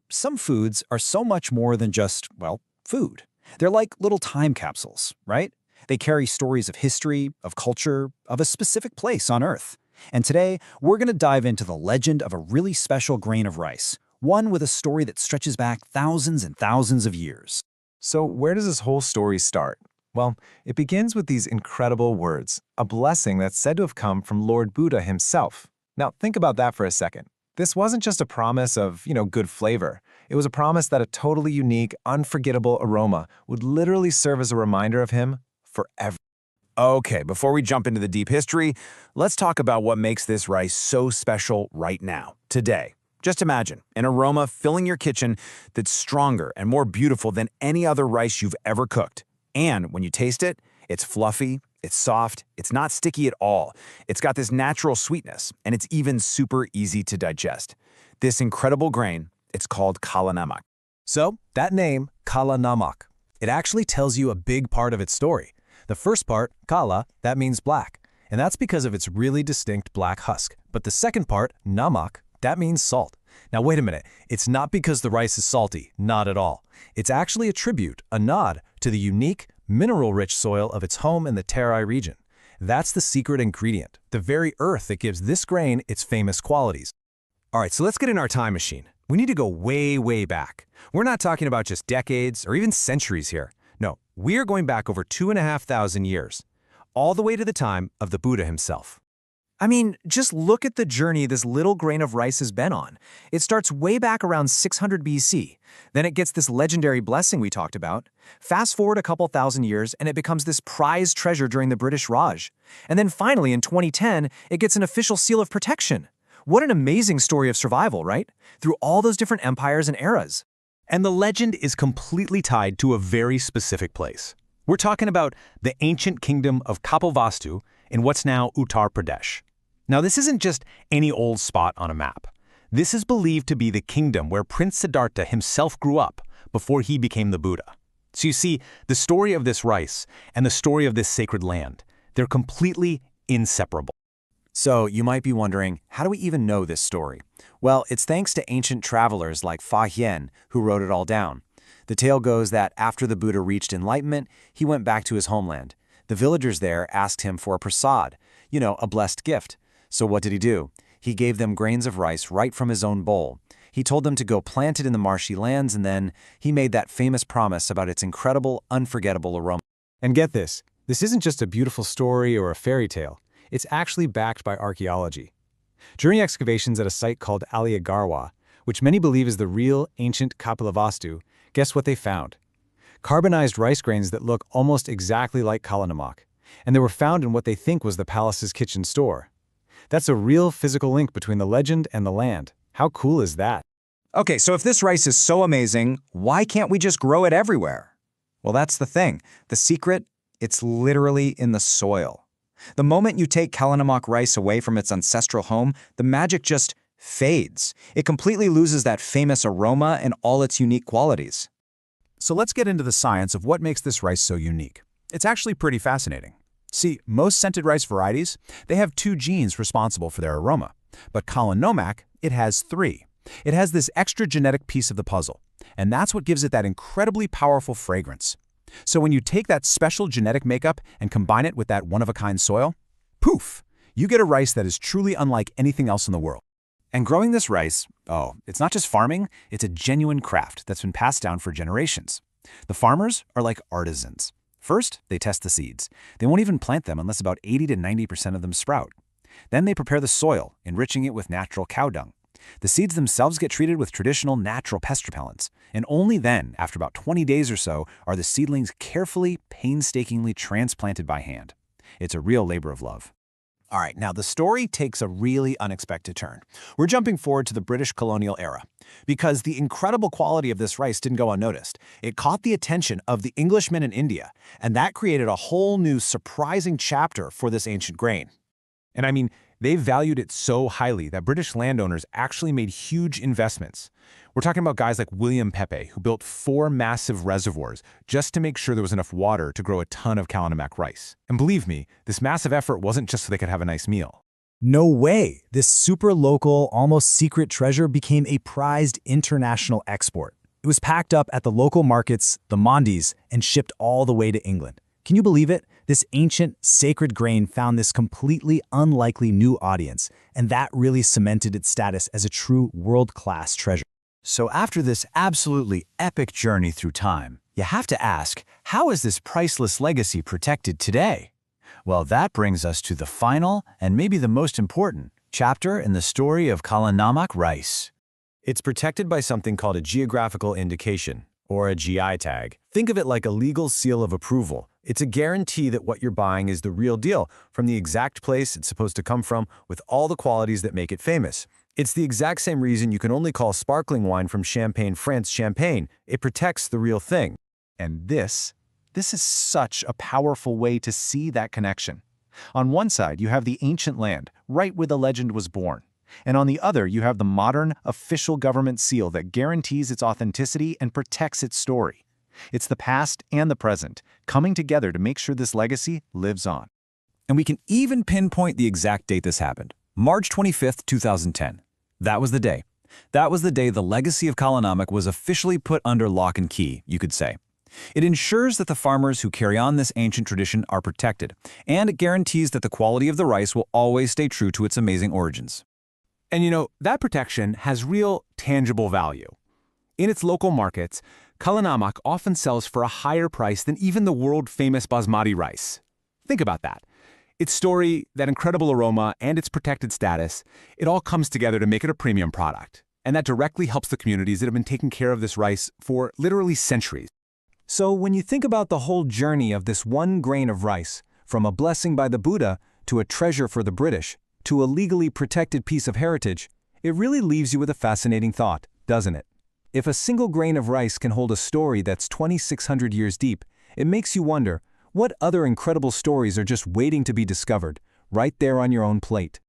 Some foods are so much more than just, well, food. They're like little time capsules, right? They carry stories of history, of culture, of a specific place on Earth. And today, we're going to dive into the legend of a really special grain of rice, one with a story that stretches back thousands and thousands of years. So where does this whole story start? Well, it begins with these incredible words, a blessing that's said to have come from Lord Buddha himself. Now, think about that for a second. This wasn't just a promise of, good flavor. It was a promise that a totally unique, unforgettable aroma would literally serve as a reminder of him forever. Okay, before we jump into the deep history, let's talk about what makes this rice so special right now, today. Just imagine an aroma filling your kitchen that's stronger and more beautiful than any other rice you've ever cooked. And when you taste it, it's fluffy, it's soft, it's not sticky at all. It's got this natural sweetness, and it's even super easy to digest. This incredible grain, it's called Kalanamak. So, that name, Kalanamak, it actually tells you a big part of its story. The first part, kala, that means black, and that's because of its really distinct black husk. But the second part, namak, that means salt. Now wait a minute, it's not because the rice is salty, not at all. It's actually a tribute, a nod, to the unique, mineral-rich soil of its home in the Terai region. That's the secret ingredient, the very earth that gives this grain its famous qualities. All right, so let's get in our time machine. We need to go way, way back. We're not talking about just decades or even centuries here. No, we are going back over 2,500 years, all the way to the time of the Buddha himself. I mean, just look at the journey this little grain of rice has been on. It starts way back around 600 BC. Then it gets this legendary blessing we talked about. Fast forward a couple thousand years, and it becomes this prized treasure during the British Raj. And then finally, in 2010, it gets an official seal of protection. What an amazing story of survival, right? Through all those different empires and eras. And the legend is completely tied to a very specific place. We're talking about the ancient kingdom of Kapilvastu in what's now Uttar Pradesh. Now, this isn't just any old spot on a map. This is believed to be the kingdom where Prince Siddhartha himself grew up before he became the Buddha. So you see, the story of this rice and the story of this sacred land, they're completely inseparable. So you might be wondering, how do we even know this story? Well, it's thanks to ancient travelers like Fa Hien who wrote it all down. The tale goes that after the Buddha reached enlightenment, he went back to his homeland. The villagers there asked him for a prasad, a blessed gift. So what did he do? He gave them grains of rice right from his own bowl. He told them to go plant it in the marshy lands, and then he made that famous promise about its incredible, unforgettable aroma. And get this isn't just a beautiful story or a fairy tale. It's actually backed by archaeology. During excavations at a site called Aliagarwa, which many believe is the real ancient Kapilavastu, guess what they found? Carbonized rice grains that look almost exactly like Kalanamak, and they were found in what they think was the palace's kitchen store. That's a real physical link between the legend and the land. How cool is that? Okay, so if this rice is so amazing, why can't we just grow it everywhere? Well, that's the thing. The secret, it's literally in the soil. The moment you take Kalanamak rice away from its ancestral home, the magic just fades. It completely loses that famous aroma and all its unique qualities. So let's get into the science of what makes this rice so unique. It's actually pretty fascinating. See, most scented rice varieties, they have 2 genes responsible for their aroma. But Kalanamak, it has 3. It has this extra genetic piece of the puzzle, and that's what gives it that incredibly powerful fragrance. So when you take that special genetic makeup and combine it with that one-of-a-kind soil, poof, you get a rice that is truly unlike anything else in the world. And growing this rice, it's not just farming, it's a genuine craft that's been passed down for generations. The farmers are like artisans. First, they test the seeds. They won't even plant them unless about 80 to 90% of them sprout. Then they prepare the soil, enriching it with natural cow dung. The seeds themselves get treated with traditional natural pest repellents, and only then, after about 20 days or so, are the seedlings carefully, painstakingly transplanted by hand. It's a real labor of love. All right, now the story takes a really unexpected turn. We're jumping forward to the British colonial era, because the incredible quality of this rice didn't go unnoticed. It caught the attention of the Englishmen in India, and that created a whole new surprising chapter for this ancient grain. And I mean, they valued it so highly that British landowners actually made huge investments. We're talking about guys like William Pepe, who built 4 massive reservoirs just to make sure there was enough water to grow a ton of Kalanamak rice. And believe me, this massive effort wasn't just so they could have a nice meal. No way! This super local, almost secret treasure became a prized international export. It was packed up at the local markets, the mandis, and shipped all the way to England. Can you believe it? This ancient, sacred grain found this completely unlikely new audience, and that really cemented its status as a true world-class treasure. So after this absolutely epic journey through time, you have to ask, how is this priceless legacy protected today? Well, that brings us to the final, and maybe the most important, chapter in the story of Kalanamak rice. It's protected by something called a Geographical Indication, or a GI tag. Think of it like a legal seal of approval. It's a guarantee that what you're buying is the real deal, from the exact place it's supposed to come from, with all the qualities that make it famous. It's the exact same reason you can only call sparkling wine from Champagne, France, champagne. It protects the real thing. And this is such a powerful way to see that connection. On one side, you have the ancient land, right where the legend was born. And on the other, you have the modern, official government seal that guarantees its authenticity and protects its story. It's the past and the present, coming together to make sure this legacy lives on. And we can even pinpoint the exact date this happened. March 25th, 2010. That was the day. That was the day the legacy of Kalanamak was officially put under lock and key, you could say. It ensures that the farmers who carry on this ancient tradition are protected, and it guarantees that the quality of the rice will always stay true to its amazing origins. And you know, that protection has real, tangible value. In its local markets, Kalanamak often sells for a higher price than even the world-famous basmati rice. Think about that. Its story, that incredible aroma, and its protected status, it all comes together to make it a premium product. And that directly helps the communities that have been taking care of this rice for literally centuries. So when you think about the whole journey of this one grain of rice, from a blessing by the Buddha to a treasure for the British, to a legally protected piece of heritage, it really leaves you with a fascinating thought, doesn't it? If a single grain of rice can hold a story that's 2,600 years deep, it makes you wonder, what other incredible stories are just waiting to be discovered, right there on your own plate?